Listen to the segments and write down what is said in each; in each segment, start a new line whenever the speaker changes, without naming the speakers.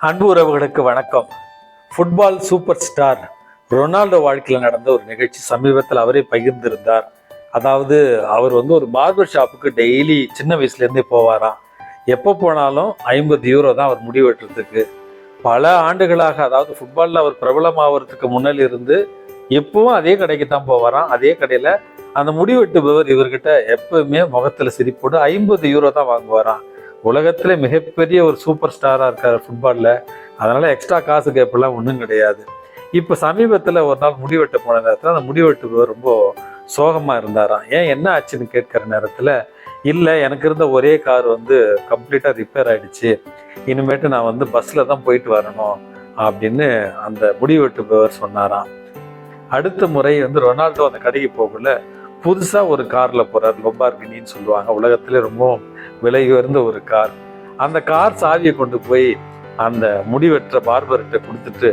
அன்பு உறவுகளுக்கு வணக்கம். ஃபுட்பால் சூப்பர் ஸ்டார் ரொனால்டோ வாழ்க்கையில் நடந்த ஒரு நிகழ்ச்சி சமீபத்தில் அவரே பகிர்ந்திருந்தார். அதாவது அவர் ஒரு பார்பர் ஷாப்புக்கு டெய்லி சின்ன வயசுலேருந்தே போவாராம். எப்போ போனாலும் 50 யூரோ தான் அவர் முடி வெட்டுறதுக்கு. பல ஆண்டுகளாக, அதாவது ஃபுட்பாலில் அவர் பிரபலமாகறதுக்கு முன்னால் இருந்து எப்பவும் அதே கடைக்கு தான் போவாராம். அதே கடையில் அந்த முடி வெட்டுபவர் இவர்கிட்ட எப்பவுமே முகத்தில் சிரிப்போடு 50 யூரோ தான் வாங்குவாராம். உலகத்துல மிகப்பெரிய ஒரு சூப்பர் ஸ்டாராக இருக்கார் ஃபுட்பாலில். அதனால எக்ஸ்ட்ரா காசு கேப்பெல்லாம் ஒன்றும் கிடையாது. இப்போ சமீபத்தில் ஒரு நாள் முடிவெட்ட போன நேரத்தில் அந்த முடிவெட்டுபவர் ரொம்ப சோகமாக இருந்தாராம். ஏன் என்ன ஆச்சுன்னு கேட்குற நேரத்தில், இல்லை எனக்கு இருந்த ஒரே கார் கம்ப்ளீட்டாக ரிப்பேர் ஆகிடுச்சு, இனிமேட்டு நான் பஸ்ஸில் தான் போயிட்டு வரணும் அப்படின்னு அந்த முடிவெட்டுபவர் சொன்னாராம். அடுத்த முறை ரொனால்டோ அந்த கடைக்கு போகல புதுசாக ஒரு காரில் போகிறார். லொம்பார்கினின்னு சொல்லுவாங்க, உலகத்திலே ரொம்ப விலை உயர்ந்த ஒரு கார். அந்த கார் சாவியை கொண்டு போய் அந்த முடிவெற்ற பார்பர்கிட்ட கொடுத்துட்டு,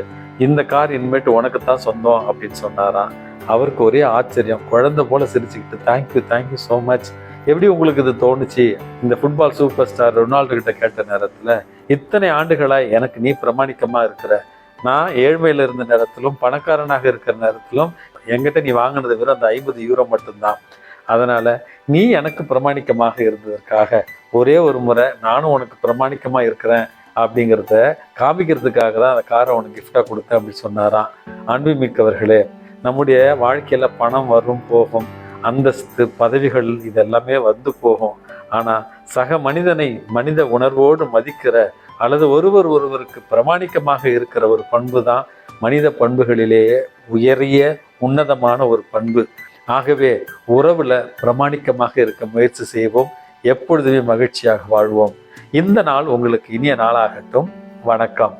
இந்த கார் இனிமேட்டு உனக்கு தான் சொந்தம் அப்படின்னு சொன்னாராம். அவருக்கு ஒரே ஆச்சரியம், குழந்தை போல சிரிச்சுக்கிட்டு, தேங்க்யூ ஸோ மச், எப்படி உங்களுக்கு இது தோணுச்சு? இந்த ஃபுட்பால் சூப்பர் ஸ்டார் ரொனால்டோ கிட்ட கேட்ட நேரத்தில், இத்தனை ஆண்டுகளாய் எனக்கு நீ பிரமாணிக்கமாக இருக்கிற, நான் ஏழ்மையில் இருந்த நேரத்திலும் பணக்காரனாக இருக்கிற நேரத்திலும் என்கிட்ட நீ வாங்கினது வெறும் அந்த 50 யூரோ மட்டும்தான். அதனால் நீ எனக்கு பிரமாணிக்கமாக இருந்ததற்காக ஒரே ஒரு முறை நானும் உனக்கு பிரமாணிக்கமாக இருக்கிறேன் அப்படிங்கிறத காமிக்கிறதுக்காக தான் அந்த காரை உனக்கு கிஃப்டாக கொடுத்தேன் அப்படி சொன்னாராம். அன்புமிக்கவர்களே, நம்முடைய வாழ்க்கையில் பணம் வரும் போகும், அந்தஸ்து பதவிகள் இதெல்லாமே போகும். ஆனால் சக மனிதனை மனித உணர்வோடு மதிக்கிற அல்லது ஒருவருக்கு பிரமாணிக்கமாக இருக்கிற ஒரு பண்பு தான் மனித பண்புகளிலேயே உயரிய உன்னதமான ஒரு பண்பு. ஆகவே உறவுல பிரமாணிக்கமாக இருக்க முயற்சி செய்வோம். எப்பொழுதுமே மகிழ்ச்சியாக வாழ்வோம். இந்த நாள் உங்களுக்கு இனிய நாளாகட்டும். வணக்கம்.